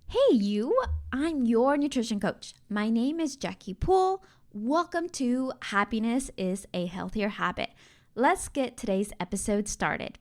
Hey, you! I'm your nutrition coach. My name is Jackie Poole. Welcome to Happiness is a Healthier Habit. Let's get today's episode started.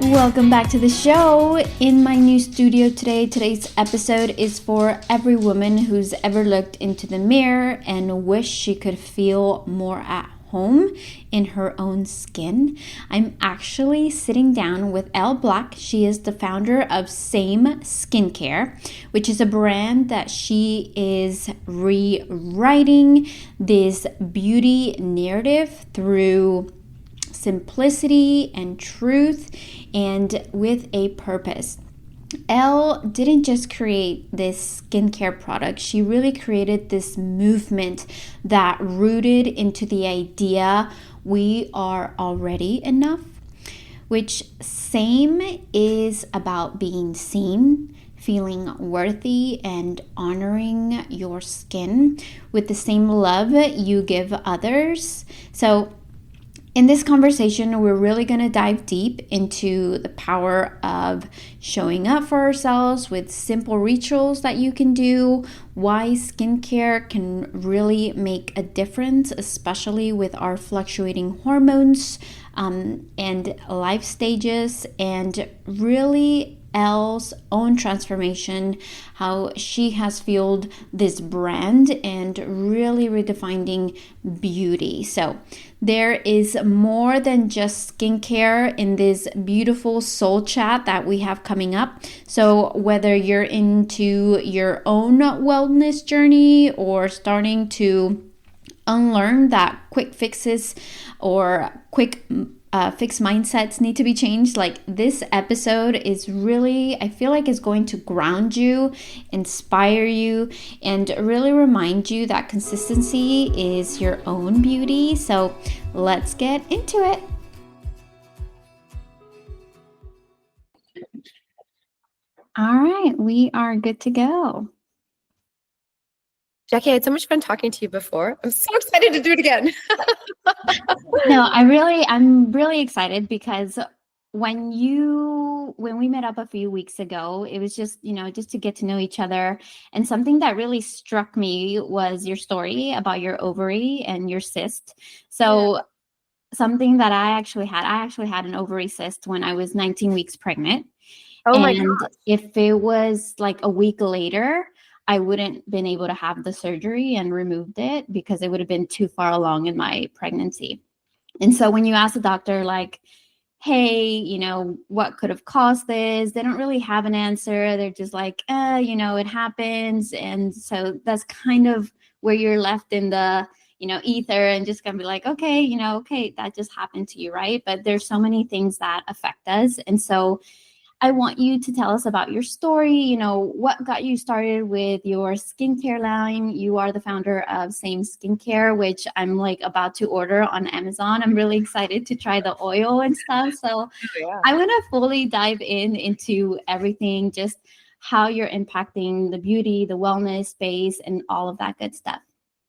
Welcome back to the show. In my new studio today, today's episode is for every woman who's ever looked into the mirror and wished she could feel more at home in her own skin. I'm actually sitting down with Elle Black. She is the founder of Same Skincare, which is a brand that she is rewriting this beauty narrative through simplicity and truth and with a purpose. Elle didn't just create this skincare product, she really created this movement that rooted into the idea we are already enough, which Same is about being seen, feeling worthy, and honoring your skin with the same love you give others. So in this conversation, we're really going to dive deep into the power of showing up for ourselves with simple rituals that you can do, why skincare can really make a difference, especially with our fluctuating hormones and life stages, and really Elle's own transformation, how she has fueled this brand and really redefining beauty. So there is more than just skincare in this beautiful soul chat that we have coming up. So whether you're into your own wellness journey or starting to unlearn that quick fixes or quick fixed mindsets need to be changed, like this episode is really, I feel like, is going to ground you, inspire you, and really remind you that consistency is your own beauty. So let's get into it. All right, we are good to go. Jackie, I had so much fun talking to you before. I'm so excited to do it again. No, I'm really excited because when we met up a few weeks ago, it was just, just to get to know each other. And something that really struck me was your story about your ovary and your cyst. So something that I actually had an ovary cyst when I was 19 weeks pregnant. Oh my And gosh. if it was like a week later, I wouldn't been able to have the surgery and removed it because it would have been too far along in my pregnancy. And so when you ask the doctor, like, hey, what could have caused this? They don't really have an answer. They're just like, it happens. And so that's kind of where you're left in the, ether and just gonna be like, okay, okay, that just happened to you, right? But there's so many things that affect us. And so I want you to tell us about your story, what got you started with your skincare line. You are the founder of Same Skincare, which I'm like about to order on Amazon. I'm really excited to try the oil and stuff. So I want to fully dive into everything, just how you're impacting the beauty, the wellness space, and all of that good stuff.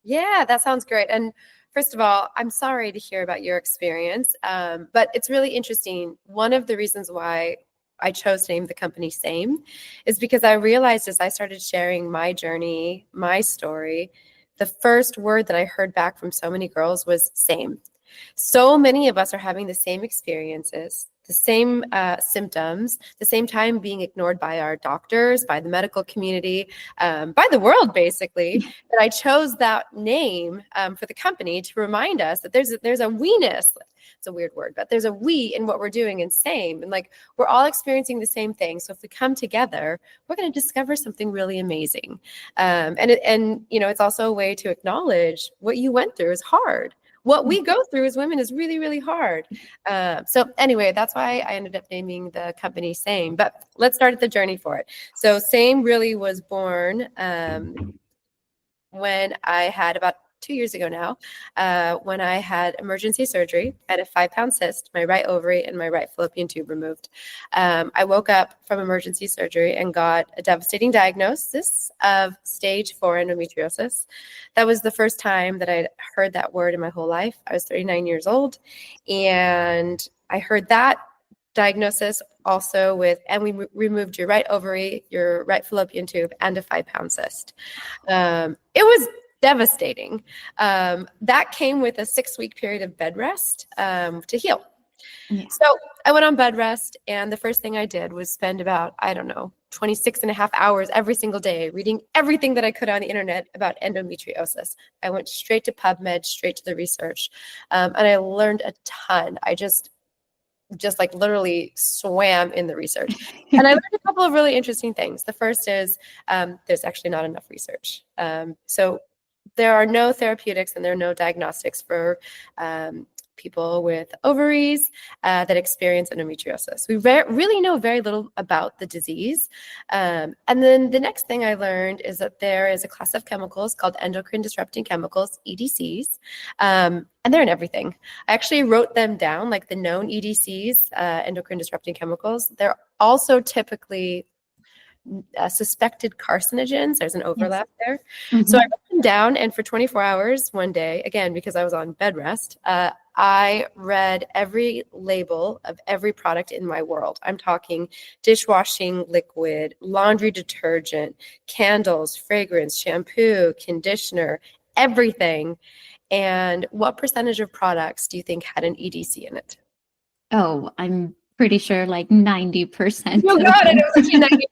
Yeah, that sounds great. And first of all, I'm sorry to hear about your experience, but it's really interesting. One of the reasons why I chose to name the company Same is because I realized as I started sharing my journey, my story, the first word that I heard back from so many girls was same. So many of us are having the same experiences, the same symptoms, the same time being ignored by our doctors, by the medical community, by the world, basically. And I chose that name for the company to remind us that there's a we-ness. It's a weird word, but there's a we in what we're doing and same. And like, we're all experiencing the same thing. So if we come together, we're going to discover something really amazing. It's also a way to acknowledge what you went through is hard. What we go through as women is really, really hard. So anyway, that's why I ended up naming the company Same. But let's start at the journey for it. So Same really was born when I had about 2 years ago now, when I had emergency surgery. I had a 5-pound cyst, my right ovary and my right fallopian tube removed. I woke up from emergency surgery and got a devastating diagnosis of stage 4 endometriosis. That was the first time that I'd heard that word in my whole life. I was 39 years old, and I heard that diagnosis also and we removed your right ovary, your right fallopian tube, and a 5-pound cyst. It was devastating. That came with a 6-week period of bed rest to heal. Yeah. So I went on bed rest, and the first thing I did was spend about, 26 and a half hours every single day reading everything that I could on the internet about endometriosis. I went straight to PubMed, straight to the research, and I learned a ton. I just like literally swam in the research. And I learned a couple of really interesting things. The first is there's actually not enough research. So there are no therapeutics and there are no diagnostics for people with ovaries that experience endometriosis. We really know very little about the disease. And then the next thing I learned is that there is a class of chemicals called endocrine disrupting chemicals, EDCs, and they're in everything. I actually wrote them down, like the known EDCs, endocrine disrupting chemicals. They're also typically suspected carcinogens. There's an overlap there. Mm-hmm. So I wrote them down, and for 24 hours one day, again, because I was on bed rest, I read every label of every product in my world. I'm talking dishwashing liquid, laundry detergent, candles, fragrance, shampoo, conditioner, everything. And what percentage of products do you think had an EDC in it? Oh, I'm pretty sure like 90%. Oh God, and it was actually 92.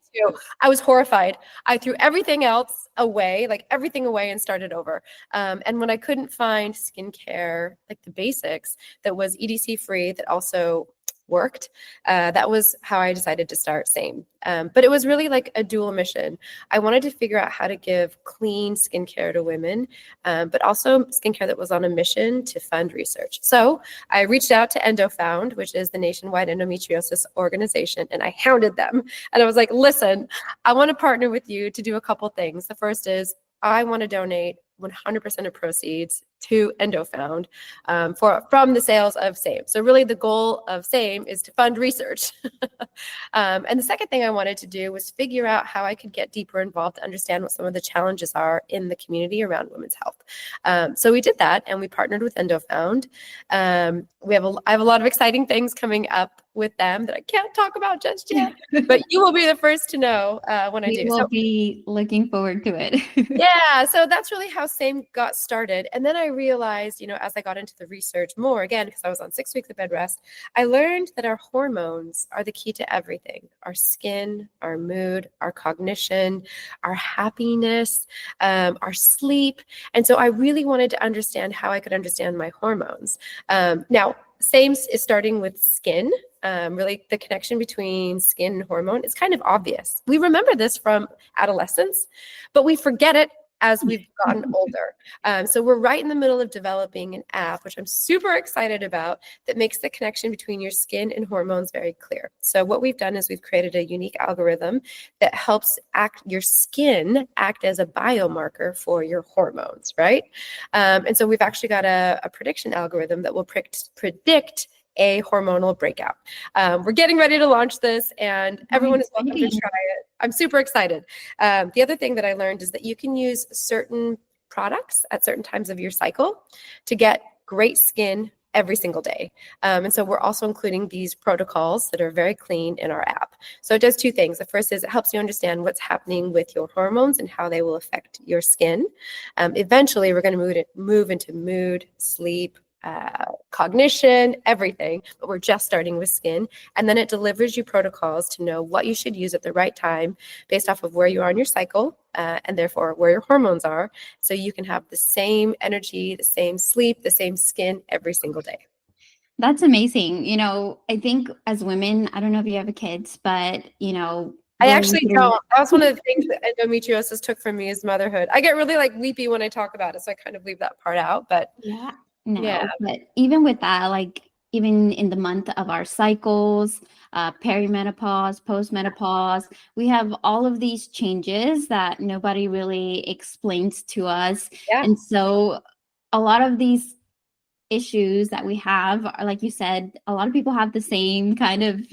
I was horrified. I threw everything else away, and started over. And when I couldn't find skincare, like the basics, that was EDC free, that also worked, that was how I decided to start Same. But it was really like a dual mission. I wanted to figure out how to give clean skincare to women, but also skincare that was on a mission to fund research. So I reached out to EndoFound, which is the nationwide endometriosis organization, and I hounded them. And I was like, listen, I want to partner with you to do a couple things. The first is I want to donate 100% of proceeds to EndoFound from the sales of Same. So really the goal of Same is to fund research. And the second thing I wanted to do was figure out how I could get deeper involved to understand what some of the challenges are in the community around women's health. So we did that, and we partnered with EndoFound. I have a lot of exciting things coming up with them that I can't talk about just yet, but you will be the first to know when I do. We will be looking forward to it. Yeah, so that's really how Same got started. And then I realized, as I got into the research more, again, because I was on 6 weeks of bed rest, I learned that our hormones are the key to everything: our skin, our mood, our cognition, our happiness, our sleep. And so I really wanted to understand how I could understand my hormones. Now, Same is starting with skin. Really, the connection between skin and hormone is kind of obvious. We remember this from adolescence, but we forget it as we've gotten older. So we're right in the middle of developing an app, which I'm super excited about, that makes the connection between your skin and hormones very clear. So what we've done is we've created a unique algorithm that helps your skin act as a biomarker for your hormones, right? And so we've actually got a prediction algorithm that will predict a hormonal breakout. We're getting ready to launch this, and everyone is welcome to try it. I'm super excited. The other thing that I learned is that you can use certain products at certain times of your cycle to get great skin every single day. And so we're also including these protocols that are very clean in our app. So it does two things. The first is it helps you understand what's happening with your hormones and how they will affect your skin. Eventually, we're going to move into mood, sleep, cognition, everything, but we're just starting with skin. And then it delivers you protocols to know what you should use at the right time based off of where you are in your cycle, and therefore where your hormones are, so you can have the same energy, the same sleep, the same skin every single day. That's amazing. I think as women, I don't know if you have kids, but I actually don't. That was one of the things that endometriosis took from me, is motherhood. I get really weepy when I talk about it, so I kind of leave that part out. But but even with that, even in the month of our cycles, perimenopause, postmenopause, we have all of these changes that nobody really explains to us. Yeah. And so a lot of these issues that we have are, like you said, a lot of people have the same kind of,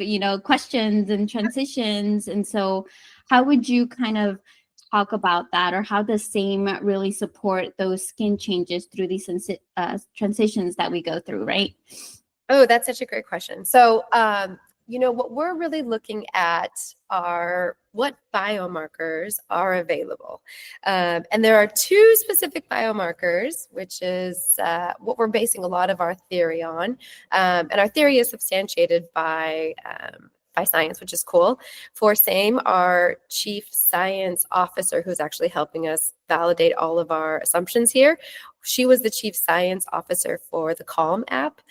questions and transitions. And so how would you kind of talk about that, or how does same really support those skin changes through these transitions that we go through, right? Oh, that's such a great question. So, what we're really looking at are what biomarkers are available. And there are two specific biomarkers, which is what we're basing a lot of our theory on. And our theory is substantiated by science, which is cool. For SAME, our chief science officer, who's actually helping us validate all of our assumptions here, she was the chief science officer for the Calm app.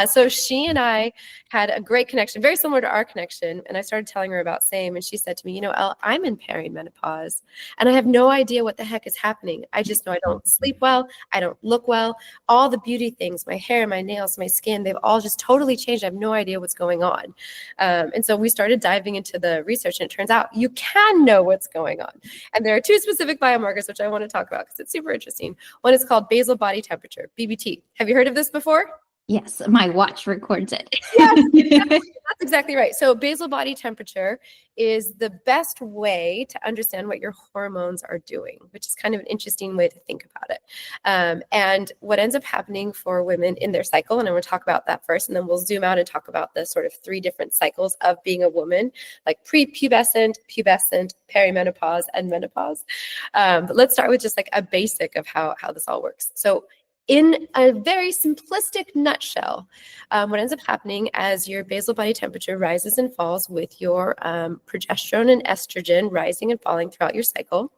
So she and I had a great connection, very similar to our connection. And I started telling her about SAME, and she said to me, Elle, I'm in perimenopause and I have no idea what the heck is happening. I just know I don't sleep well. I don't look well. All the beauty things, my hair, my nails, my skin, they've all just totally changed. I have no idea what's going on. And so we started diving into the research, and it turns out you can know what's going on. And there are two specific biomarkers, which I want to talk about because it's super interesting. One is called basal body temperature, BBT. Have you heard of this before? Yes, my watch records it. Yes, that's exactly right. So basal body temperature is the best way to understand what your hormones are doing, which is kind of an interesting way to think about it. And what ends up happening for women in their cycle, and I'm going to talk about that first, and then we'll zoom out and talk about the sort of three different cycles of being a woman, like prepubescent, pubescent, perimenopause, and menopause. But let's start with just like a basic of how this all works. So in a very simplistic nutshell, what ends up happening as your basal body temperature rises and falls with your progesterone and estrogen rising and falling throughout your cycle,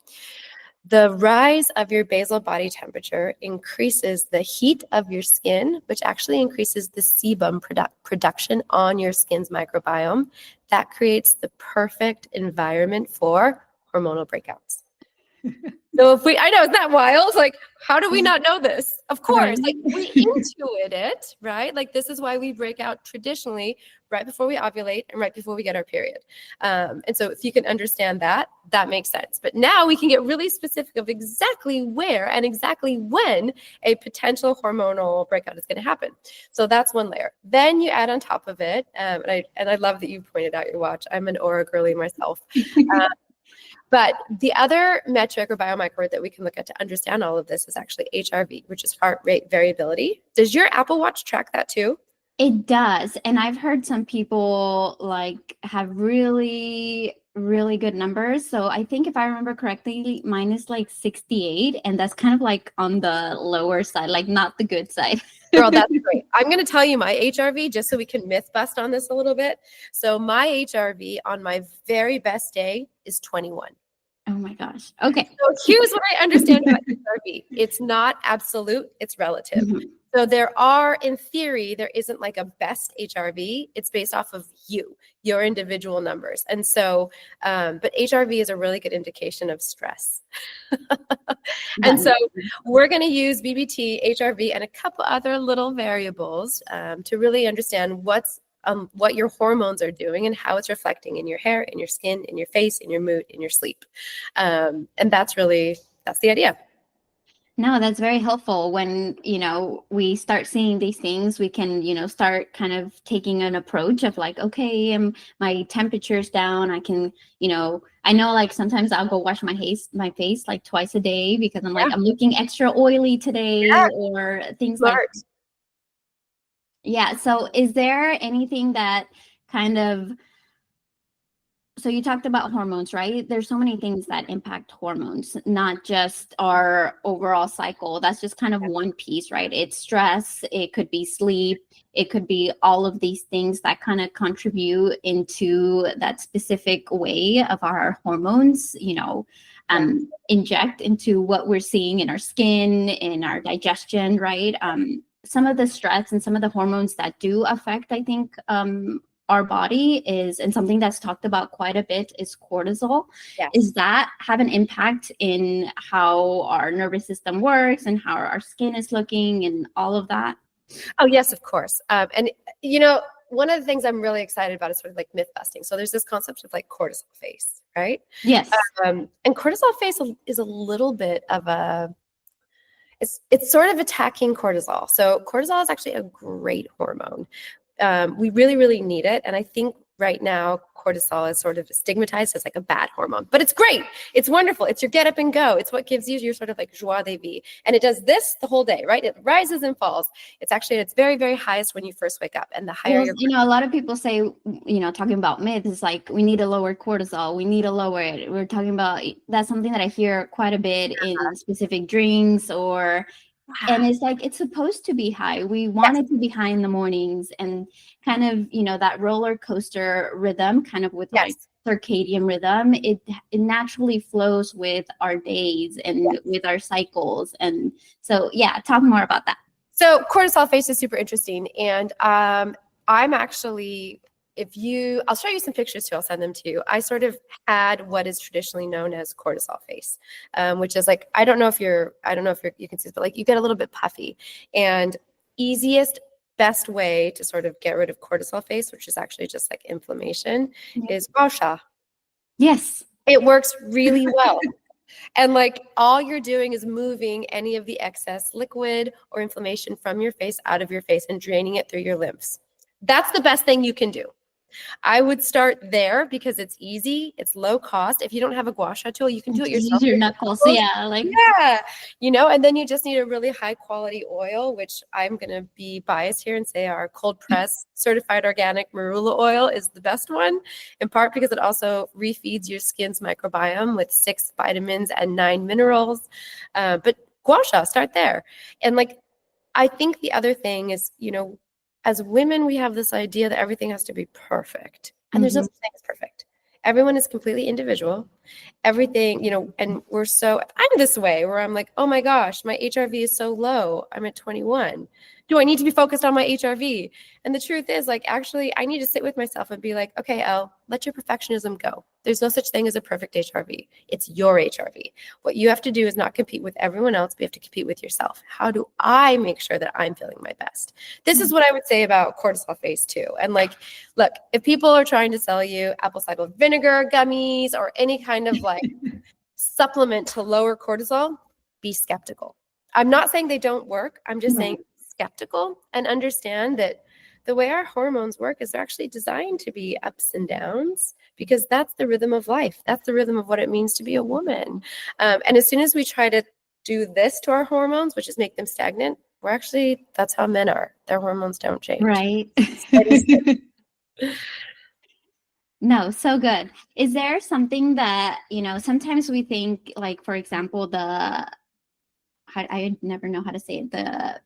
the rise of your basal body temperature increases the heat of your skin, which actually increases the sebum production on your skin's microbiome. That creates the perfect environment for hormonal breakouts. So I know, isn't that wild? Like, how do we not know this? Of course, like we intuit it, right? Like this is why we break out traditionally right before we ovulate and right before we get our period. And so if you can understand that, that makes sense. But now we can get really specific of exactly where and exactly when a potential hormonal breakout is going to happen. So that's one layer. Then you add on top of it, and I love that you pointed out your watch. I'm an Aura girly myself. But the other metric or biomarker that we can look at to understand all of this is actually HRV, which is heart rate variability. Does your Apple Watch track that too? It does. And I've heard some people like have really, really good numbers. So I think if I remember correctly, mine is like 68. And that's kind of like on the lower side, like not the good side. Girl, that's great. I'm going to tell you my HRV just so we can myth bust on this a little bit. So my HRV on my very best day is 21. Oh my gosh. Okay. So here's what I understand about HRV. It's not absolute, it's relative. Mm-hmm. So there are, in theory, there isn't like a best HRV. It's based off of your individual numbers. And so, but HRV is a really good indication of stress. And so we're going to use BBT, HRV, and a couple other little variables to really understand what your hormones are doing and how it's reflecting in your hair, in your skin, in your face, in your mood, in your sleep. And that's the idea. No, that's very helpful. When, we start seeing these things, we can, start kind of taking an approach of like, okay, my temperature's down. I can, I know like sometimes I'll go wash my face like twice a day because I'm like, I'm looking extra oily today or things like that. Yeah. So is there anything that kind of, so you talked about hormones, right? There's so many things that impact hormones, not just our overall cycle. That's just kind of one piece, right? It's stress. It could be sleep. It could be all of these things that kind of contribute into that specific way of our hormones, inject into what we're seeing in our skin, in our digestion, right? Some of the stress and some of the hormones that do affect, I think, our body is, and something that's talked about quite a bit is cortisol. Yes. Is that have an impact in how our nervous system works and how our skin is looking and all of that? Oh, yes, of course. And, one of the things I'm really excited about is sort of like myth busting. So there's this concept of like cortisol face, right? Yes. And cortisol face is a little bit of a It's sort of attacking cortisol. So cortisol is actually a great hormone. We really, really need it. And I think right now cortisol is sort of stigmatized as like a bad hormone, but it's great. It's wonderful. It's your get up and go. It's what gives you your sort of like joie de vivre. And it does this the whole day, right? It rises and falls. It's actually at its very, very highest when you first wake up. And the higher Well, you know, a lot of people say, you know, talking about myths, it's like we need to lower cortisol. We need to lower it. We're talking about that's something that I hear quite a bit in specific drinks or, and it's like it's supposed to be high. We want it to be high in the mornings and kind of, you know, that roller coaster rhythm, kind of with like circadian rhythm. It naturally flows with our days and with our cycles. And so, yeah, talk more about that. So cortisol face is super interesting. And I'm actually, I'll show you some pictures too. I'll send them to you. I sort of had what is traditionally known as cortisol face, which is like, I don't know if you can see this, but like you get a little bit puffy. And easiest, best way to sort of get rid of cortisol face, which is actually just like inflammation, is gua sha. Yes. It works really well. And like all you're doing is moving any of the excess liquid or inflammation from your face out of your face and draining it through your lymphs. That's the best thing you can do. I would start there because it's easy, it's low cost. If you don't have a gua sha tool, you can do it yourself. Use your knuckles, you know, and then you just need a really high quality oil, which I'm going to be biased here and say our cold press certified organic marula oil is the best one, in part because it also refeeds your skin's microbiome with 6 vitamins and 9 minerals. But gua sha, start there. And like, I think the other thing is, you know, as women, we have this idea that everything has to be perfect. And there's no such thing as perfect. Everyone is completely individual. Everything, you know, and I'm this way where I'm like, oh my gosh, my HRV is so low. I'm at 21. Do I need to be focused on my HRV? And the truth is, like, actually, I need to sit with myself and be like, okay, Elle, let your perfectionism go. There's no such thing as a perfect HRV. It's your HRV. What you have to do is not compete with everyone else, but you have to compete with yourself. How do I make sure that I'm feeling my best? This is what I would say about cortisol face too. And like, look, if people are trying to sell you apple cider vinegar gummies or any kind of like supplement to lower cortisol, be skeptical. I'm not saying they don't work. I'm just saying skeptical and understand that the way our hormones work is they're actually designed to be ups and downs because that's the rhythm of life. That's the rhythm of what it means to be a woman. And as soon as we try to do this to our hormones, which is make them stagnant, that's how men are. Their hormones don't change. Right. No, so good. Is there something that, you know, sometimes we think like, for example, I never know how to say it, the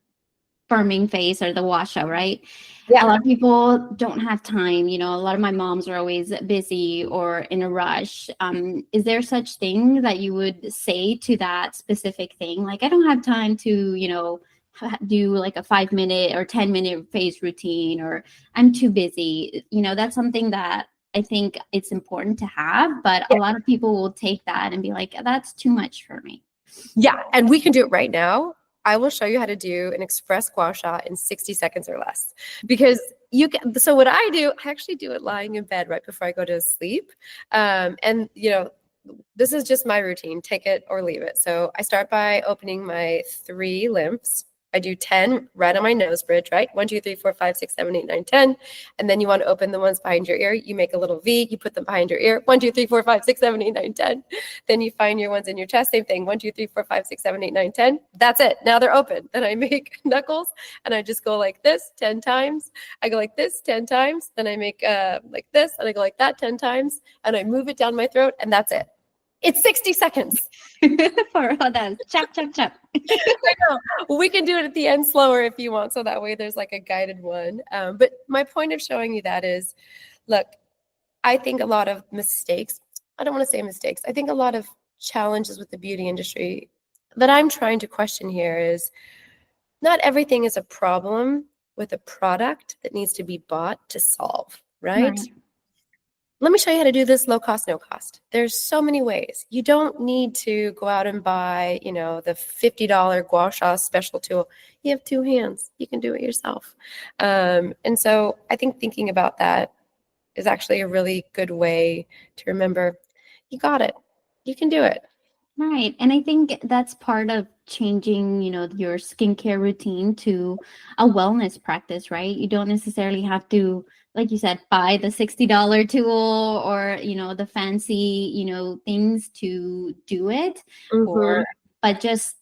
firming face or the washout, right? Yeah. A lot of people don't have time. You know, a lot of my moms are always busy or in a rush. Is there such thing that you would say to that specific thing? Like, I don't have time to, you know, do like a 5-minute or 10-minute face routine, or I'm too busy. You know, that's something that I think it's important to have, but a lot of people will take that and be like, that's too much for me. Yeah. And we can do it right now. I will show you how to do an express gua sha in 60 seconds or less, because so what I do, I actually do it lying in bed right before I go to sleep. And you know, this is just my routine, take it or leave it. So I start by opening my 3 lymphs. I do 10 right on my nose bridge, right? 1, 2, 3, 4, 5, 6, 7, 8, 9, 10. And then you want to open the ones behind your ear. You make a little V, you put them behind your ear. 1, 2, 3, 4, 5, 6, 7, 8, 9, 10. Then you find your ones in your chest, same thing. 1, 2, 3, 4, 5, 6, 7, 8, 9, 10. That's it. Now they're open. Then I make knuckles and I just go like this 10 times. I go like this 10 times. Then I make like this and I go like that 10 times. And I move it down my throat and that's it. It's 60 seconds. For all that. Chop, chop, chop. I know. We can do it at the end slower if you want. So that way there's like a guided one. But my point of showing you that is, look, I think a lot of mistakes, I don't want to say mistakes, I think a lot of challenges with the beauty industry that I'm trying to question here is not everything is a problem with a product that needs to be bought to solve, right? Let me show you how to do this low cost, no cost. There's so many ways. You don't need to go out and buy, you know, the $50 gua sha special tool. You have 2 hands. You can do it yourself. And so I think thinking about that is actually a really good way to remember you got it. You can do it. Right. And I think that's part of changing, your skincare routine to a wellness practice, right? You don't necessarily have to, like you said, buy the $60 tool or, the fancy, things to do it. Mm-hmm. Or, but just,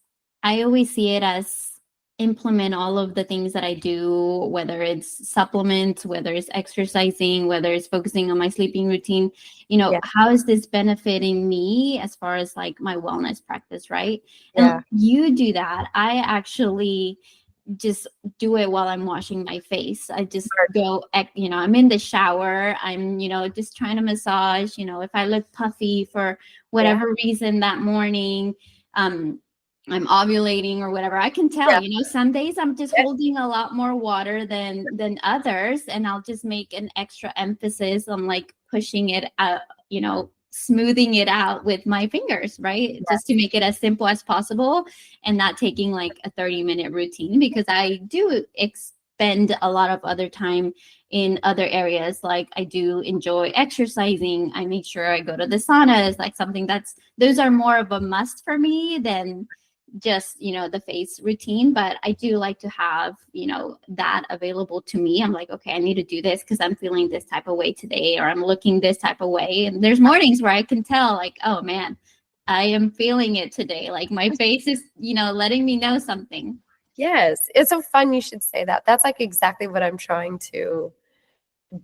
I always see it as implement all of the things that I do, whether it's supplements, whether it's exercising, whether it's focusing on my sleeping routine, Yeah. how is this benefiting me as far as like my wellness practice, right? Yeah. And you do that. I actually just do it while I'm washing my face. I just go, I'm in the shower. I'm, just trying to massage, if I look puffy for Yeah. whatever reason that morning, um, I'm ovulating or whatever. I can tell, Yeah. some days I'm just Yeah. holding a lot more water than others, and I'll just make an extra emphasis on like pushing it out, smoothing it out with my fingers, right? Just to make it as simple as possible and not taking like a 30-minute routine, because I do expend a lot of other time in other areas. Like I do enjoy exercising. I make sure I go to the sauna is like something those are more of a must for me than just the face routine. But I do like to have that available to me. I'm like, okay, I need to do this because I'm feeling this type of way today, or I'm looking this type of way. And there's mornings where I can tell like, oh man, I am feeling it today, like my face is letting me know something. Yes. It's so fun you should say that. That's like exactly what I'm trying to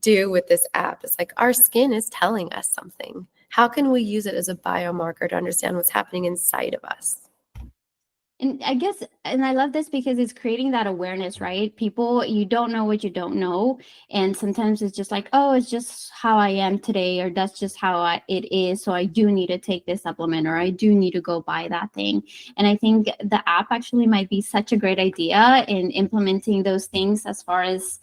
do with this app. It's like our skin is telling us something. How can we use it as a biomarker to understand what's happening inside of us? And I guess, and I love this because it's creating that awareness, right? People, you don't know what you don't know. And sometimes it's just like, oh, it's just how I am today, or that's just how it is. So I do need to take this supplement, or I do need to go buy that thing. And I think the app actually might be such a great idea in implementing those things as far as,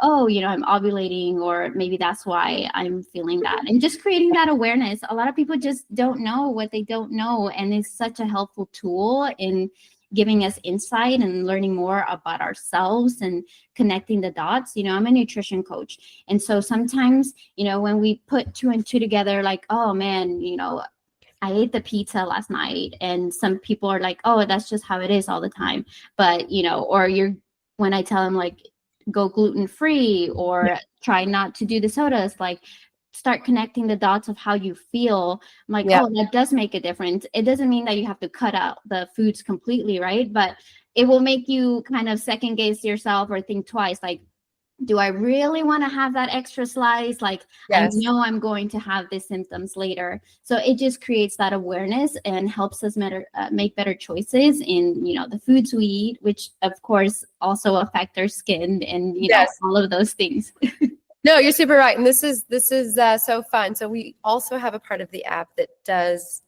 oh, I'm ovulating, or maybe that's why I'm feeling that. And just creating that awareness. A lot of people just don't know what they don't know. And it's such a helpful tool in giving us insight and learning more about ourselves and connecting the dots. I'm a nutrition coach. And so sometimes, when we put two and two together, like, oh man, I ate the pizza last night, and some people are like, oh, that's just how it is all the time. But, or when I tell them like, go gluten free or try not to do the sodas, like start connecting the dots of how you feel. I'm like, Yeah. oh, that does make a difference. It doesn't mean that you have to cut out the foods completely, right? But it will make you kind of second guess yourself or think twice, like, do I really want to have that extra slice? Like, I Yes. know I'm going to have these symptoms later. So it just creates that awareness and helps us make better choices in, the foods we eat, which of course also affect our skin and, Yes. all of those things. No, you're super right, and this is so fun. So we also have a part of the app that does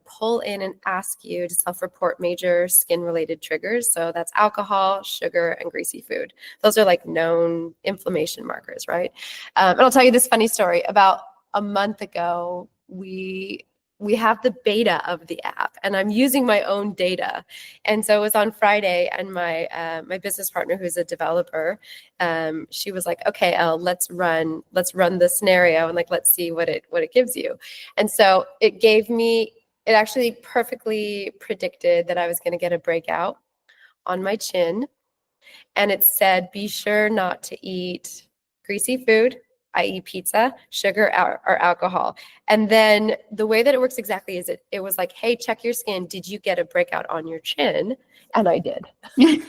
pull in and ask you to self-report major skin-related triggers. So that's alcohol, sugar, and greasy food. Those are like known inflammation markers, right? And I'll tell you this funny story. About a month ago, we have the beta of the app, and I'm using my own data. And so it was on Friday, and my business partner, who's a developer, she was like, okay, Elle, let's run the scenario, and like, let's see what it gives you. And so it actually perfectly predicted that I was going to get a breakout on my chin. And it said, be sure not to eat greasy food, i.e. pizza, sugar, or alcohol. And then the way that it works exactly is it was like, hey, check your skin. Did you get a breakout on your chin? And I did. Like,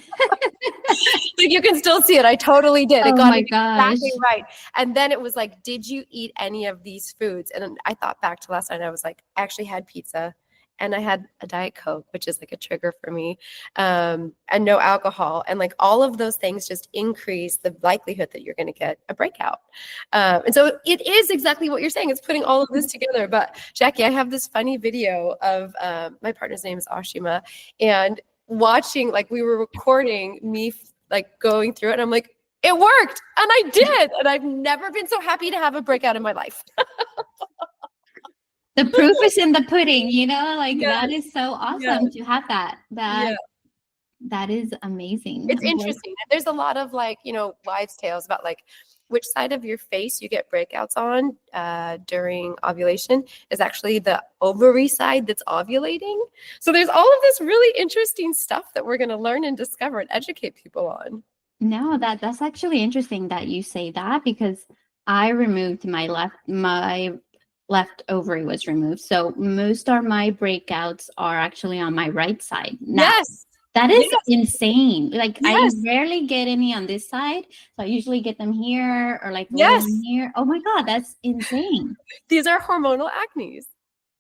you can still see it. I totally did. It Oh got my it gosh. exactly right. And then it was like, did you eat any of these foods? And I thought back to last night. I was like, I actually had pizza, and I had a Diet Coke, which is like a trigger for me, and no alcohol. And like all of those things just increase the likelihood that you're going to get a breakout. And so it is exactly what you're saying. It's putting all of this together. But Jackie, I have this funny video of my partner's name is Ashima, and watching, like, we were recording me like going through it, and I'm like, it worked, and I did, and I've never been so happy to have a breakout in my life. The proof is in the pudding, like Yes, that is so yes, awesome to have that. yeah. That is amazing. It's interesting. There's a lot of, like, wives' tales about like which side of your face you get breakouts on during ovulation is actually the ovary side that's ovulating. So there's all of this really interesting stuff that we're going to learn and discover and educate people on. No, that's actually interesting that you say that, because I removed my left ovary was removed. So most of my breakouts are actually on my right side. Now, Yes. that is insane. Like Yes. I rarely get any on this side. So I usually get them here or like Yes. here. Oh my God, that's insane. These are hormonal acnes.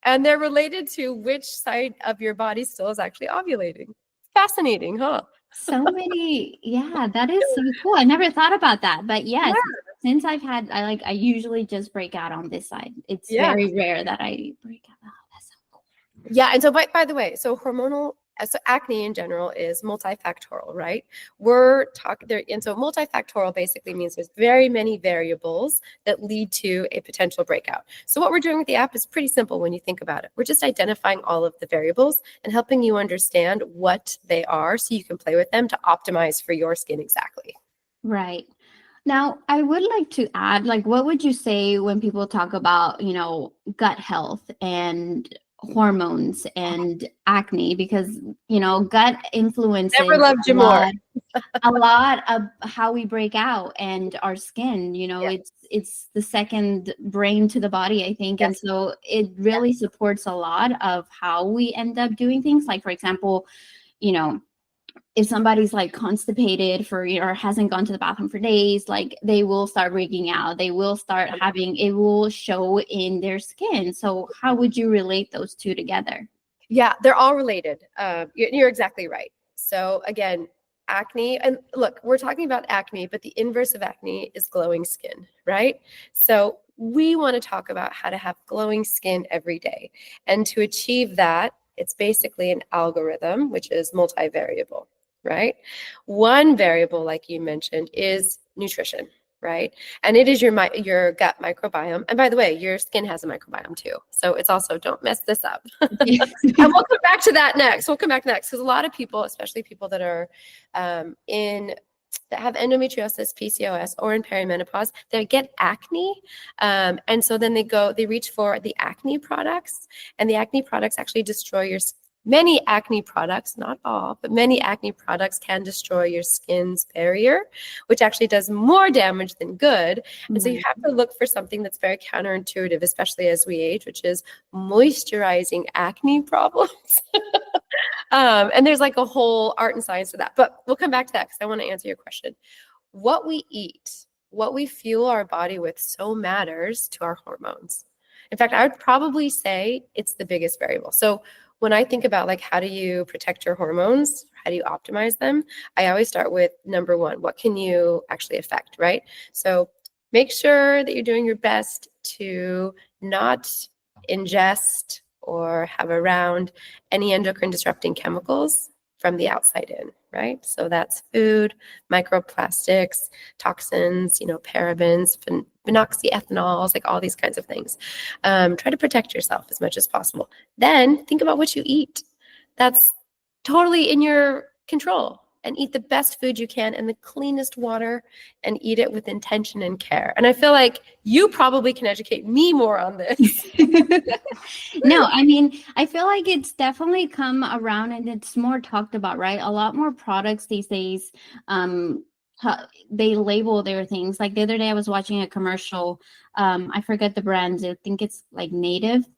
And they're related to which side of your body still is actually ovulating. Fascinating, huh? So many. Yeah, that is so cool. I never thought about that. But yes, since I usually just break out on this side. It's very rare that I break out. Oh, that's so cool. Yeah. And so by the way, so acne in general is multifactorial, right? We're talking there. And so multifactorial basically means there's very many variables that lead to a potential breakout. So what we're doing with the app is pretty simple when you think about it. We're just identifying all of the variables and helping you understand what they are so you can play with them to optimize for your skin exactly. Right. Now, I would like to add, like, what would you say when people talk about, gut health and hormones and acne? Because, gut influences Never loved you more. a lot of how we break out and our skin. It's the second brain to the body, I think. And so it really supports a lot of how we end up doing things. Like, for example, if somebody's like constipated or hasn't gone to the bathroom for days, like they will start breaking out. They will start it will show in their skin. So how would you relate those two together? Yeah, they're all related. You're exactly right. So again, acne, and look, we're talking about acne, but the inverse of acne is glowing skin, right? So we want to talk about how to have glowing skin every day. And to achieve that, it's basically an algorithm, which is multivariable, right? One variable, like you mentioned, is nutrition, right? And it is your gut microbiome. And by the way, your skin has a microbiome too. So it's also, don't mess this up. And we'll come back to that next. Because a lot of people, especially people that are that have endometriosis, PCOS, or in perimenopause, they get acne. And so then they reach for the acne products, and the acne products actually destroy your skin. Many acne products, not all, but many acne products can destroy your skin's barrier, which actually does more damage than good. And so you have to look for something that's very counterintuitive, especially as we age, which is moisturizing acne problems. And there's like a whole art and science to that. But we'll come back to that because I want to answer your question. What we eat, what we fuel our body with so matters to our hormones. In fact, I would probably say it's the biggest variable. So when I think about like, how do you protect your hormones? How do you optimize them? I always start with number one, what can you actually affect, right? So make sure that you're doing your best to not ingest or have around any endocrine disrupting chemicals from the outside in, right? So that's food, microplastics, toxins, parabens, phenoxyethanols, like all these kinds of things. Try to protect yourself as much as possible. Then think about what you eat. That's totally in your control. And eat the best food you can and the cleanest water, and eat it with intention and care. And I feel like you probably can educate me more on this. No, I mean, I feel like it's definitely come around and it's more talked about, right? A lot more products these days, they label their things. Like the other day I was watching a commercial. I forget the brands. I think it's like Native.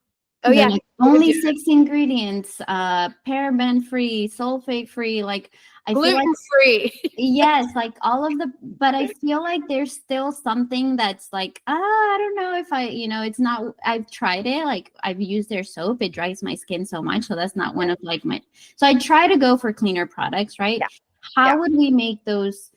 Oh yeah, like, only 6 ingredients, paraben free, sulfate free. Like I feel like gluten-free. yes, like all of but I feel like there's still something that's like, I don't know if it's not. I've tried it. Like I've used their soap. It dries my skin so much, so that's not one of like my. So I try to go for cleaner products, right? Yeah. How would we make those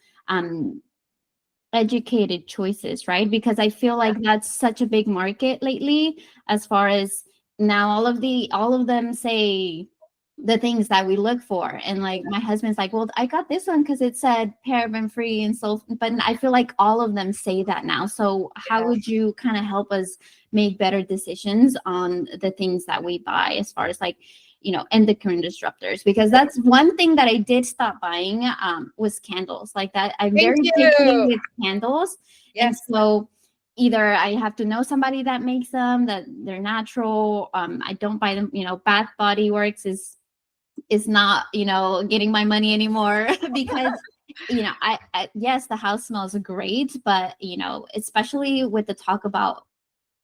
educated choices, right? Because I feel like that's such a big market lately, as far as now all of them say the things that we look for. And like my husband's like, well, I got this one because it said paraben free and so, but I feel like all of them say that now. So how would you kind of help us make better decisions on the things that we buy, as far as like, endocrine disruptors, because that's one thing that I did stop buying was candles like that. I'm Thank very picky you. with candles. And Yes. so either I have to know somebody that makes them, that they're natural. I don't buy them. Bath Body Works is not, getting my money anymore because, I yes, the house smells great, but, especially with the talk about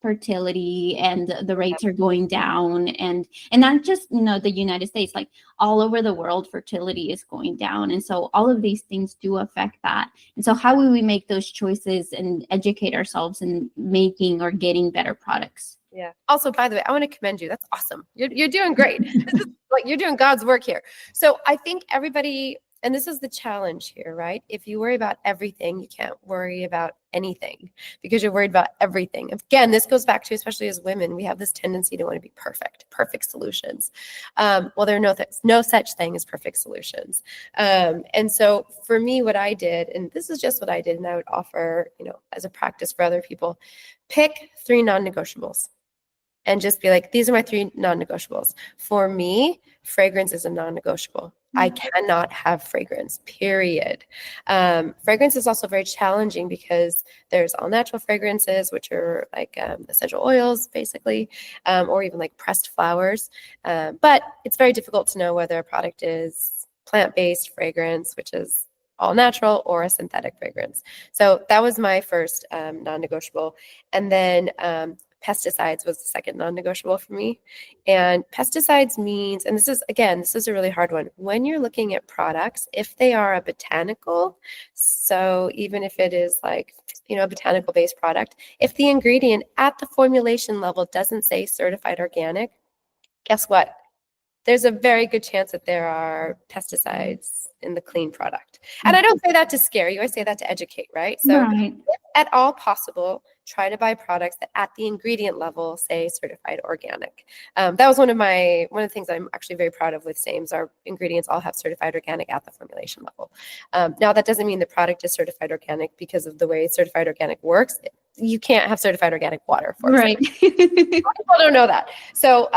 fertility and the rates are going down, and not just, the United States, like all over the world, fertility is going down. And so all of these things do affect that. And so how will we make those choices and educate ourselves in making or getting better products? Yeah. Also, by the way, I want to commend you. That's awesome. You're doing great. This is like you're doing God's work here. So I think everybody, and this is the challenge here, right? If you worry about everything, you can't worry about anything because you're worried about everything. Again, this goes back to, especially as women, we have this tendency to want to be perfect solutions. Well, there are no such thing as perfect solutions. And so for me, what I did, and this is just what I did, and I would offer, as a practice for other people, pick 3 non-negotiables. And just be like, these are my 3 non-negotiables. For me, fragrance is a non-negotiable. I cannot have fragrance, period. Fragrance is also very challenging because there's all natural fragrances, which are like essential oils, basically, or even like pressed flowers. But it's very difficult to know whether a product is plant-based fragrance, which is all natural, or a synthetic fragrance. So that was my first non-negotiable. And then pesticides was the second non-negotiable for me. And pesticides means, and this is a really hard one. When you're looking at products, if they are a botanical, so even if it is like, a botanical based product, if the ingredient at the formulation level doesn't say certified organic, guess what? There's a very good chance that there are pesticides in the clean product. And I don't say that to scare you. I say that to educate, right? So Right. if at all possible, try to buy products that at the ingredient level say certified organic. That was one of the things I'm actually very proud of with Sames. Our ingredients all have certified organic at the formulation level. Now, that doesn't mean the product is certified organic because of the way certified organic works. You can't have certified organic water, for example. People don't know that. So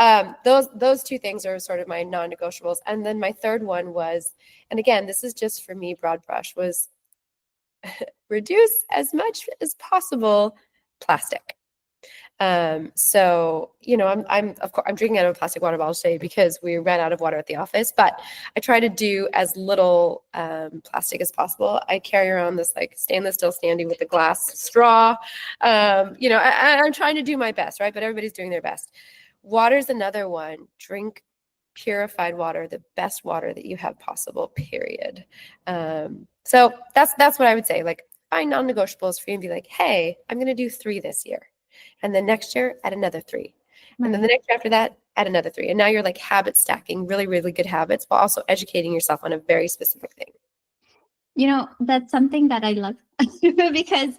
those 2 things are sort of my non-negotiables. And then my third one was, and again, this is just for me, broad brush, was reduce as much as possible plastic. So, I'm drinking out of a plastic water bottle today because we ran out of water at the office, but I try to do as little plastic as possible. I carry around this like stainless steel standee with a glass straw. I'm trying to do my best, right? But everybody's doing their best. Water's another one. Drink purified water, the best water that you have possible, period. So that's what I would say. Like, find non-negotiables for you and be like, hey, I'm going to do 3 this year. And then next year, add another 3. And then the next year after that, add another 3. And now you're like habit stacking really, really good habits while also educating yourself on a very specific thing. That's something that I love because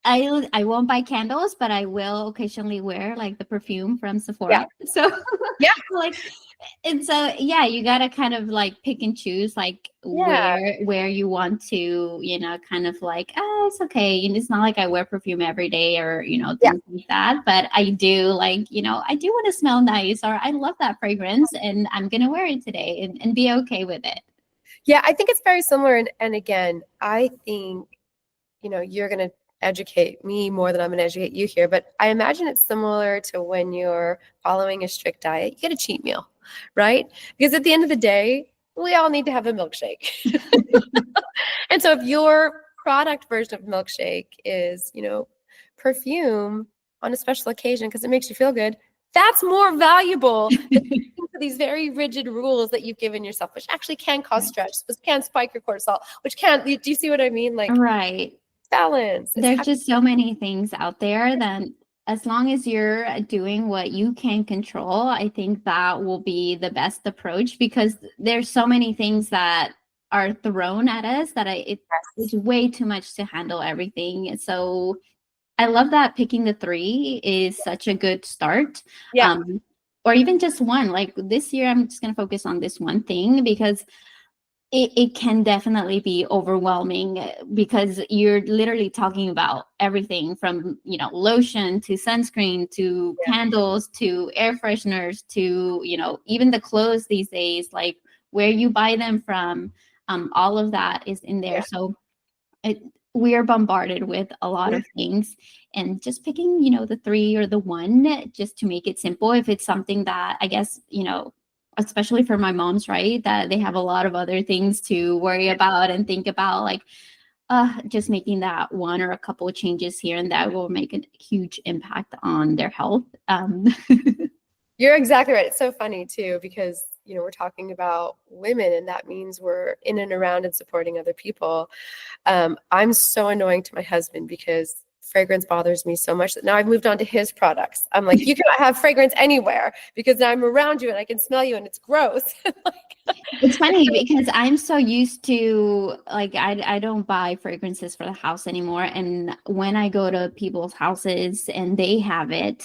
I won't buy candles, but I will occasionally wear like the perfume from Sephora. Yeah. So Yeah. like, and so yeah, you gotta kind of like pick and choose like where you want to, kind of like, it's okay. And it's not like I wear perfume every day or things like that. But I do like, I do want to smell nice, or I love that fragrance and I'm gonna wear it today and be okay with it. Yeah, I think it's very similar. And again, I think, you're gonna educate me more than I'm going to educate you here, but I imagine it's similar to when you're following a strict diet, you get a cheat meal, right? Because at the end of the day, we all need to have a milkshake. And so if your product version of milkshake is, perfume on a special occasion because it makes you feel good, that's more valuable than these very rigid rules that you've given yourself, which actually can cause stress, which can spike your cortisol, which can, do you see what I mean? Like, right. Balance. There's just so many things out there that as long as you're doing what you can control, I think that will be the best approach, because there's so many things that are thrown at us that it's way too much to handle everything. So I love that picking the 3 is such a good start. Yeah. Or even just one. Like this year, I'm just going to focus on this one thing because it can definitely be overwhelming because you're literally talking about everything from, lotion to sunscreen to Yeah. candles to air fresheners to, even the clothes these days, like where you buy them from. All of that is in there. Yeah. So it, we are bombarded with a lot Yeah. of things, and just picking, the three or the one, just to make it simple. If it's something that I guess, especially for my moms, right, that they have a lot of other things to worry about and think about, like just making that one or a couple of changes here and that will make a huge impact on their health. You're exactly right. It's so funny too, because we're talking about women, and that means we're in and around and supporting other people. I'm so annoying to my husband because fragrance bothers me so much that now I've moved on to his products. I'm like, you cannot have fragrance anywhere because now I'm around you and I can smell you and it's gross. It's funny because I'm so used to, like, I don't buy fragrances for the house anymore. And when I go to people's houses and they have it,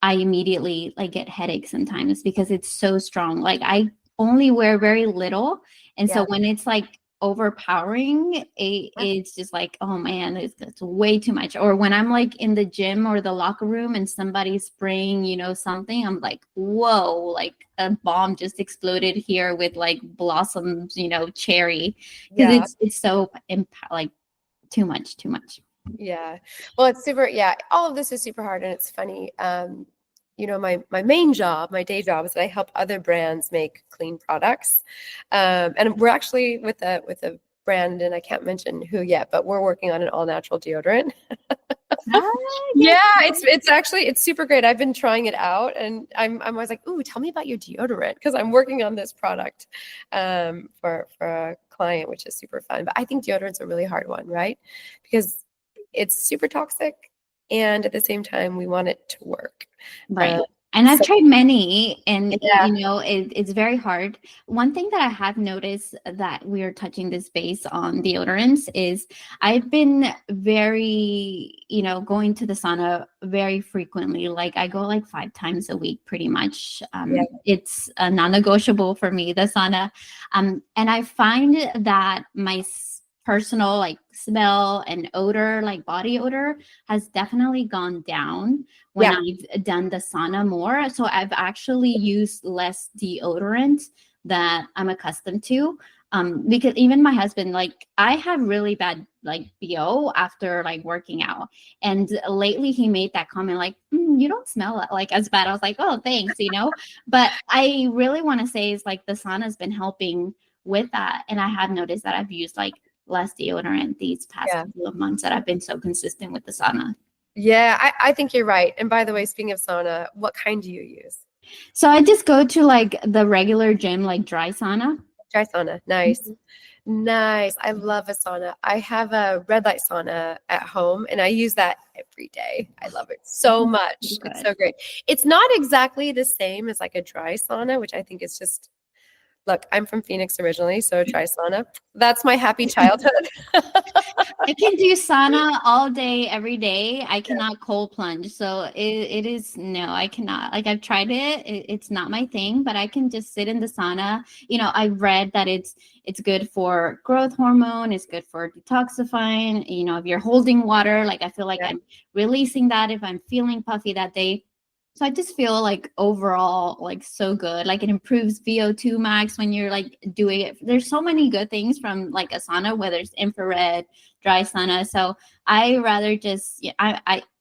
I immediately like get headaches sometimes because it's so strong. Like I only wear very little. And so Yeah. when it's like overpowering, it's just like, oh man, it's way too much. Or when I'm like in the gym or the locker room and somebody's spraying, something, I'm like, whoa, like a bomb just exploded here with like blossoms, cherry, because Yeah. it's so like too much. Yeah. Well, it's super, yeah, all of this is super hard and it's funny. My main job, my day job is that I help other brands make clean products. And we're actually with a brand, and I can't mention who yet, but we're working on an all natural deodorant. Ah, Yeah, yes. it's super great. I've been trying it out, and I'm always like, "Ooh, tell me about your deodorant," because I'm working on this product for a client, which is super fun. But I think deodorant's a really hard one, right? Because it's super toxic, and at the same time, we want it to work. Right. Uh, And I've so tried many, and yeah, it's very hard. One thing that I have noticed that we are touching this base on deodorants is I've been very, going to the sauna very frequently. Like I go like 5 times a week, pretty much. yeah, It's non-negotiable for me, the sauna. And I find that my personal like smell and odor, like body odor, has definitely gone down when yeah, I've done the sauna more. So I've actually used less deodorant that I'm accustomed to. Because even my husband, like I have really bad like BO after like working out. And lately he made that comment like, you don't smell like as bad. I was like, oh, thanks. But I really want to say is like the sauna has been helping with that. And I have noticed that I've used like less deodorant these past yeah. couple of months that I've been so consistent with the sauna. Yeah, I think you're right. And by the way, speaking of sauna, what kind do you use? So I just go to like the regular gym, like dry sauna. Dry sauna. Nice. Mhm. Nice. I love a sauna. I have a red light sauna at home and I use that every day. I love it so much. It's Good. so great. It's not exactly the same as like a dry sauna, which I think is just, look, I'm from Phoenix originally, so a dry sauna. That's my happy childhood. I can do sauna all day, every day. I Yeah. cannot cold plunge. So it is, no, I cannot. Like I've tried it's not my thing, but I can just sit in the sauna. I've read that it's good for growth hormone, it's good for detoxifying. If you're holding water, like I feel like Yeah. I'm releasing that if I'm feeling puffy that day. So I just feel like overall, like so good. Like it improves VO2 max when you're like doing it. There's so many good things from like a sauna, whether it's infrared, dry sauna. So I rather just, yeah,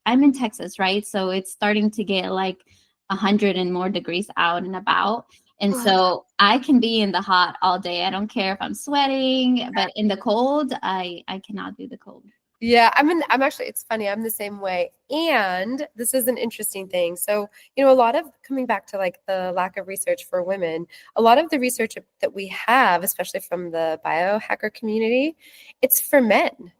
I'm in Texas, right? So it's starting to get like 100 and more degrees out and about. And so I can be in the hot all day. I don't care if I'm sweating, but in the cold, I cannot do the cold. Yeah, I'm actually, it's funny, I'm the same way. And this is an interesting thing. So, a lot of coming back to like the lack of research for women, a lot of the research that we have, especially from the biohacker community, it's for men.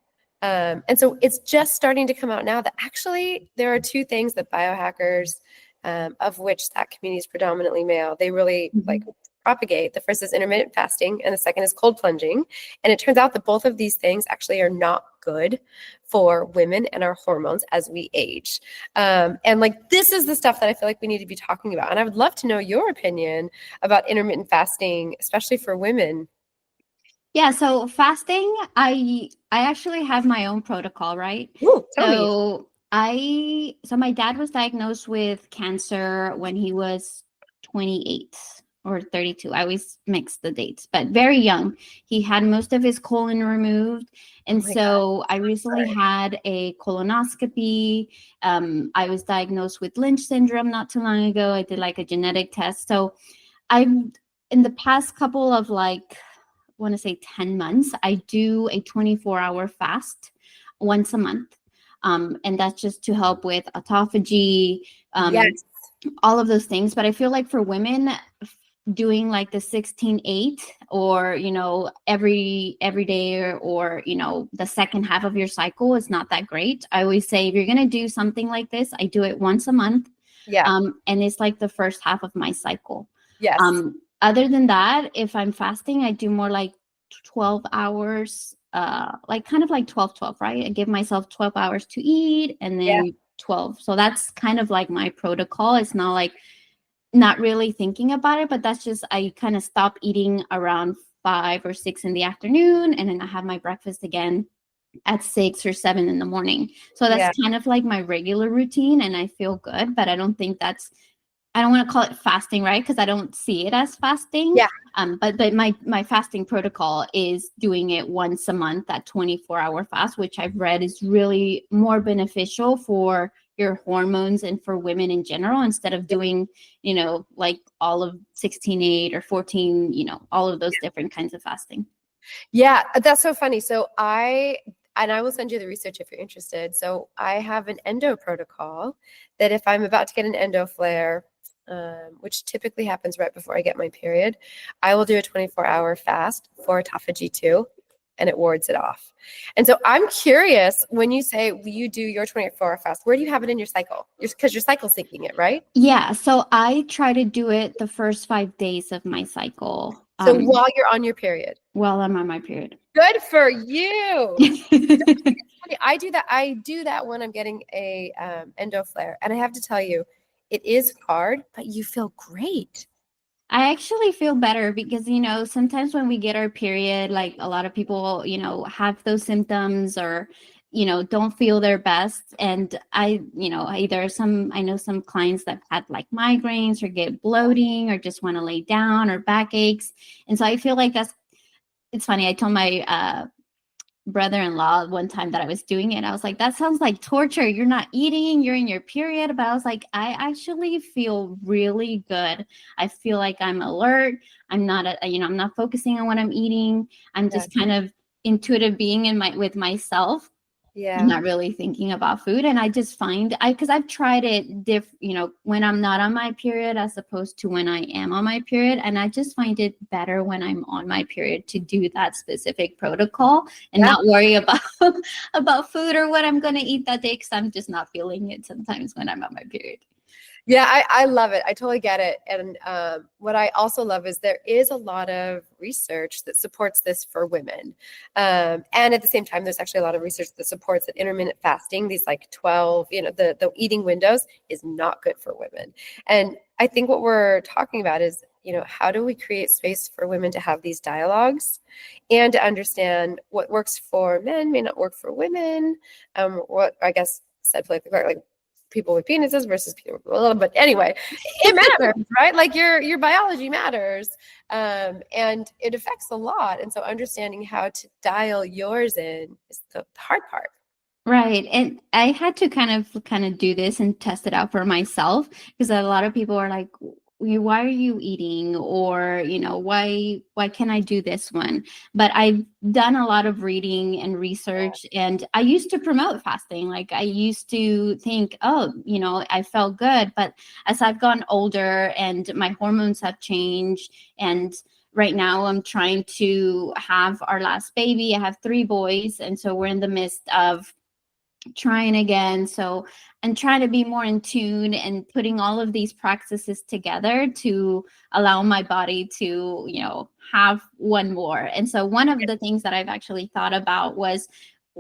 And so it's just starting to come out now that actually there are two things that biohackers, of which that community is predominantly male, they really like Mhm. propagate. The first is intermittent fasting, and the second is cold plunging. And it turns out that both of these things actually are not good for women and our hormones as we age. And like this is the stuff that I feel like we need to be talking about. And I would love to know your opinion about intermittent fasting, especially for women. Yeah, so fasting, I actually have my own protocol, right? Ooh, tell me. So my dad was diagnosed with cancer when he was 28 or 32. I always mix the dates, but very young. He had most of his colon removed. Oh And my God. so I recently Sorry. had a colonoscopy. I was diagnosed with Lynch syndrome not too long ago. I did like a genetic test. So I've in the past couple of like want to say 10 months, I do a 24-hour fast once a month. And that's just to help with autophagy, Yes. all of those things. But I feel like for women, doing like the 16-8 or every day or the second half of your cycle is not that great. I always say if you're going to do something like this, I do it once a month. Yeah. And it's like the first half of my cycle. Yes. Other than that, if I'm fasting, I do more like 12 hours, like kind of like 12-12, right? I give myself 12 hours to eat and Yeah. then 12. So that's kind of like my protocol. It's not like not really thinking about it, but that's just I kind of stop eating around 5 or 6 in the afternoon, and then I have my breakfast again at 6 or 7 in the morning. So that's Yeah. kind of like my regular routine, and I feel good, but I don't think that's I don't want to call it fasting, right? Because I don't see it as fasting. Yeah. But my fasting protocol is doing it once a month, that 24-hour fast, which I've read is really more beneficial for your hormones and for women in general, instead of doing, like all of 16-8 or 14, all of those different kinds of fasting. Yeah, that's so funny. I will send you the research if you're interested. So I have an endo protocol that if I'm about to get an endo flare, which typically happens right before I get my period, I will do a 24-hour fast for autophagy too, and it wards it off. And so I'm curious, when you say you do your 24-hour fast, where do you have it in your cycle? Because your cycle syncing it, right? Yeah, so I try to do it the first 5 days of my cycle, So while you're on your period. while I'm on my period. Good for you. I do that when I'm getting a endo flare, and I have to tell you, it is hard, but you feel great. I actually feel better because, sometimes when we get our period, like a lot of people, have those symptoms or, don't feel their best. And I know some clients that had like migraines or get bloating or just want to lay down or backaches. And so I feel like it's funny. I told my brother-in-law one time that I was doing it. I was like, that sounds like torture. You're not eating, you're in your period. But I was like, I actually feel really good. I feel like I'm alert. I'm not focusing on what I'm eating. I'm Yeah. just kind of intuitive being with myself. I'm Yeah. not really thinking about food. And I just find because I've tried it when I'm not on my period as opposed to when I am on my period. And I just find it better when I'm on my period to do that specific protocol and Yeah. not worry about about food or what I'm gonna eat that day, because I'm just not feeling it sometimes when I'm on my period. Yeah, I love it. I totally get it. And what I also love is there is a lot of research that supports this for women. And at the same time, there's actually a lot of research that supports that intermittent fasting, these like 12, the eating windows is not good for women. And I think what we're talking about is, how do we create space for women to have these dialogues and to understand what works for men may not work for women. What I guess said politically, like people with penises versus people with little, but anyway, it matters, right? Like your biology matters, and it affects a lot. And so understanding how to dial yours in is the hard part. Right. And I had to kind of do this and test it out for myself, because a lot of people are like, why are you eating? Or, why can I do this one? But I've done a lot of reading and research, and I used to promote fasting. Like I used to think, oh, I felt good. But as I've gotten older and my hormones have changed, and right now I'm trying to have our last baby. I have 3 boys. And so we're in the midst of trying again. So and trying to be more in tune and putting all of these practices together to allow my body to, have one more. And so one of the things that I've actually thought about was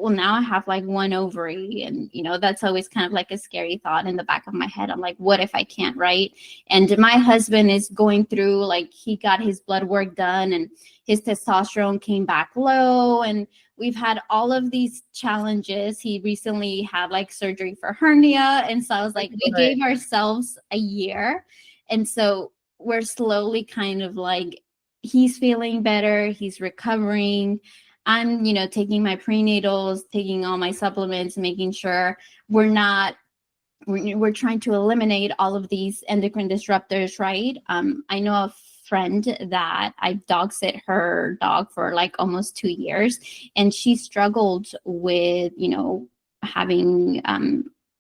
well, now I have like one ovary. And, that's always kind of like a scary thought in the back of my head. I'm like, what if I can't, right? And my husband is going through, like, he got his blood work done and his testosterone came back low. And we've had all of these challenges. He recently had like surgery for hernia. And so I was like, we gave ourselves a year. And so we're slowly kind of like, he's feeling better. He's recovering. I'm, taking my prenatals, taking all my supplements, making sure we're trying to eliminate all of these endocrine disruptors, right? I know a friend that I dog sit her dog for like almost 2 years, and she struggled with, having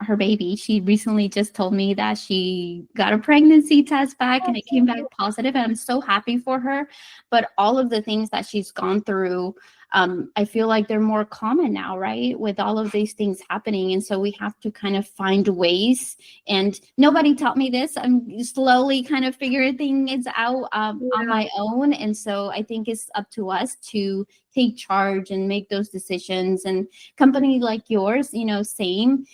her baby. She recently just told me that she got a pregnancy test back and it came back positive, and I'm so happy for her. But all of the things that she's gone through, I feel like they're more common now, right? With all of these things happening. And so we have to kind of find ways. And nobody taught me this. I'm slowly kind of figuring things out on my own. And so I think it's up to us to take charge and make those decisions. And company like yours, same,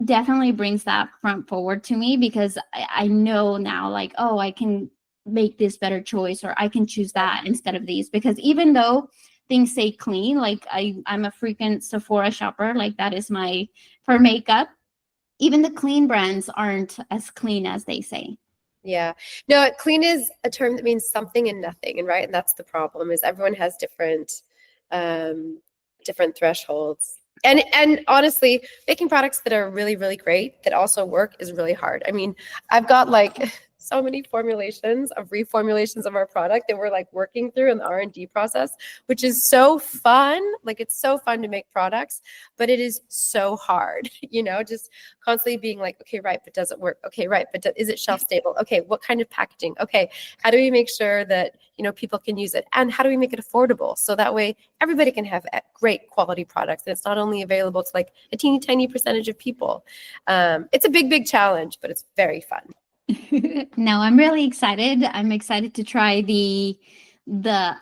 definitely brings that front forward to me, because I know now, like, oh, I can make this better choice, or I can choose that instead of these. Because even though things say clean, like I'm a frequent Sephora shopper, like that is my for makeup, even the clean brands aren't as clean as they say. Yeah. No, clean is a term that means something and nothing. And right. And that's the problem, is everyone has different thresholds. And honestly, making products that are really, really great that also work is really hard. I mean, I've got like so many formulations of reformulations of our product that we're like working through in the R&D process, which is so fun. Like, it's so fun to make products, but it is so hard, just constantly being like, okay, right, but does it work? Okay, right, but is it shelf stable? Okay, what kind of packaging? Okay, how do we make sure that, people can use it? And how do we make it affordable? So that way everybody can have great quality products. And it's not only available to like a teeny tiny percentage of people. It's a big, big challenge, but it's very fun. No, I'm really excited. I'm excited to try the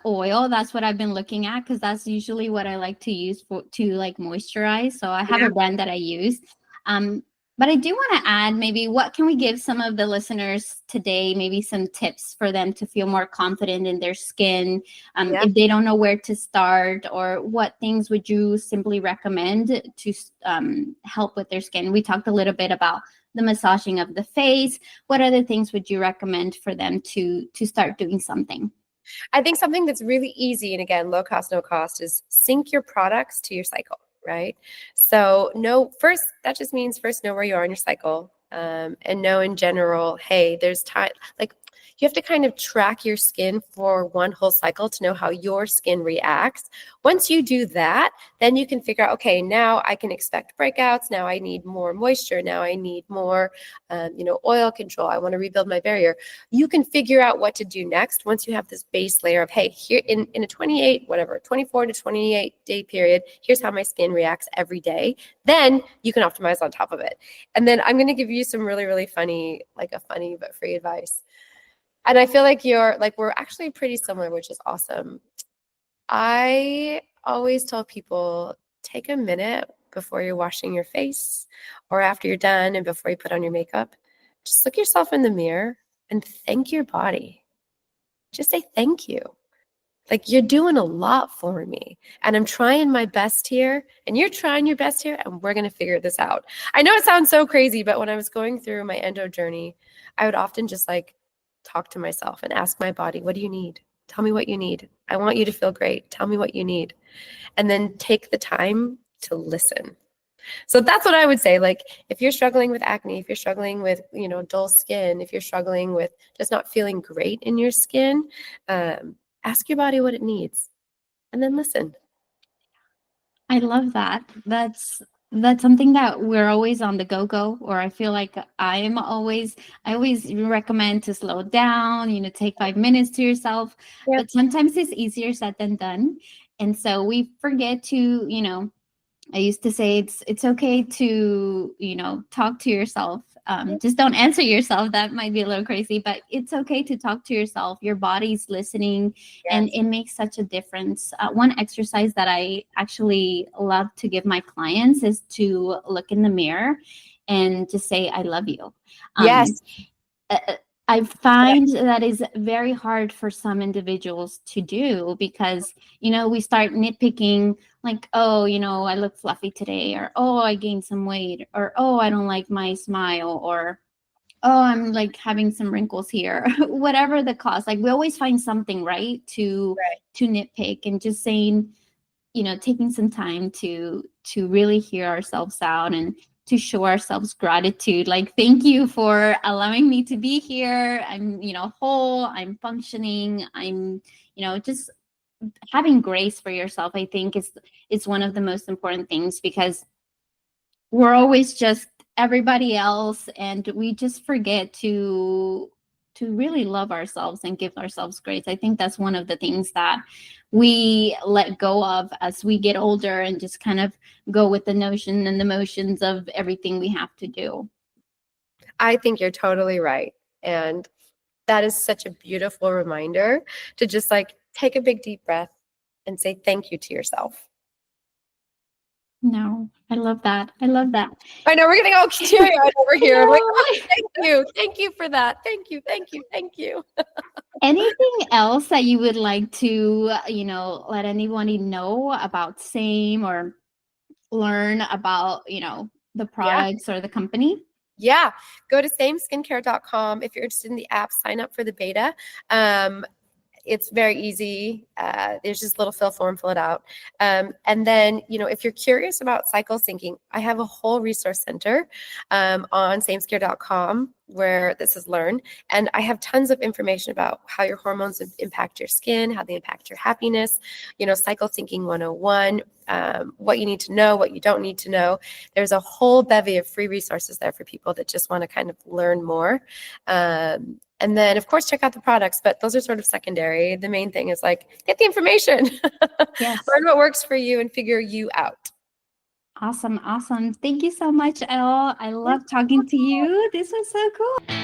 oil. That's what I've been looking at, because that's usually what I like to use to like moisturize. So I have a brand that I use. But I do want to add, maybe what can we give some of the listeners today, maybe some tips for them to feel more confident in their skin, if they don't know where to start, or what things would you simply recommend to help with their skin? We talked a little bit about the massaging of the face. What other things would you recommend for them to start doing something? I think something that's really easy, and again, low cost, no cost, is sync your products to your cycle, right? So that just means first know where you are in your cycle, and know in general, hey, there's time, like you have to kind of track your skin for one whole cycle to know how your skin reacts. Once you do that, then you can figure out, okay, now I can expect breakouts. Now I need more moisture. Now I need more, oil control. I want to rebuild my barrier. You can figure out what to do next once you have this base layer of, hey, here in a 24 to 28 day period, here's how my skin reacts every day. Then you can optimize on top of it. And then I'm going to give you some really, really funny, like a funny but free advice. And I feel like we're actually pretty similar, which is awesome. I always tell people, take a minute before you're washing your face or after you're done and before you put on your makeup. Just look yourself in the mirror and thank your body. Just say thank you. Like, you're doing a lot for me, and I'm trying my best here, and you're trying your best here, and we're going to figure this out. I know it sounds so crazy, but when I was going through my endo journey, I would often just like talk to myself and ask my body, what do you need? Tell me what you need. I want you to feel great. Tell me what you need. And then take the time to listen. So that's what I would say. Like, if you're struggling with acne, if you're struggling with, dull skin, if you're struggling with just not feeling great in your skin, ask your body what it needs and then listen. I love that. That's something that we're always on the go, or I feel like I always recommend to slow down, take 5 minutes to yourself. Yep. But sometimes it's easier said than done. And so we forget to, I used to say it's okay to, talk to yourself Just don't answer yourself. That might be a little crazy, but it's okay to talk to yourself. Your body's listening, and it makes such a difference. One exercise that I actually love to give my clients is to look in the mirror and just say, I love you. Yes. I find that is very hard for some individuals to do because, we start nitpicking like, oh, I look fluffy today, or, oh, I gained some weight, or, oh, I don't like my smile, or, oh, I'm like having some wrinkles here, whatever the cause. Like we always find something, right, to nitpick, and just saying, taking some time to really hear ourselves out and to show ourselves gratitude. Like, thank you for allowing me to be here. I'm, whole, I'm functioning. I'm, just having grace for yourself, I think is one of the most important things, because we're always just everybody else, and we just forget to really love ourselves and give ourselves grace. I think that's one of the things that we let go of as we get older, and just kind of go with the notion and the motions of everything we have to do. I think you're totally right. And that is such a beautiful reminder to just like take a big deep breath and say thank you to yourself. No, I love that. I love that. I know we're getting all teary-eyed over here. Like, oh, thank you for that. Thank you. Anything else that you would like to, let anybody know about SAME, or learn about, the products or the company? Yeah. Go to sameskincare.com. If you're interested in the app, sign up for the beta. It's very easy. There's just a little fill form, fill it out. And then, if you're curious about cycle syncing, I have a whole resource center on sameskincare.com where this is learned. And I have tons of information about how your hormones impact your skin, how they impact your happiness, cycle syncing 101, what you need to know, what you don't need to know. There's a whole bevy of free resources there for people that just want to kind of learn more. And then, of course, check out the products, but those are sort of secondary. The main thing is like, get the information, learn what works for you, and figure you out. Awesome. Thank you so much, Elle. I love talking to you. This was so cool.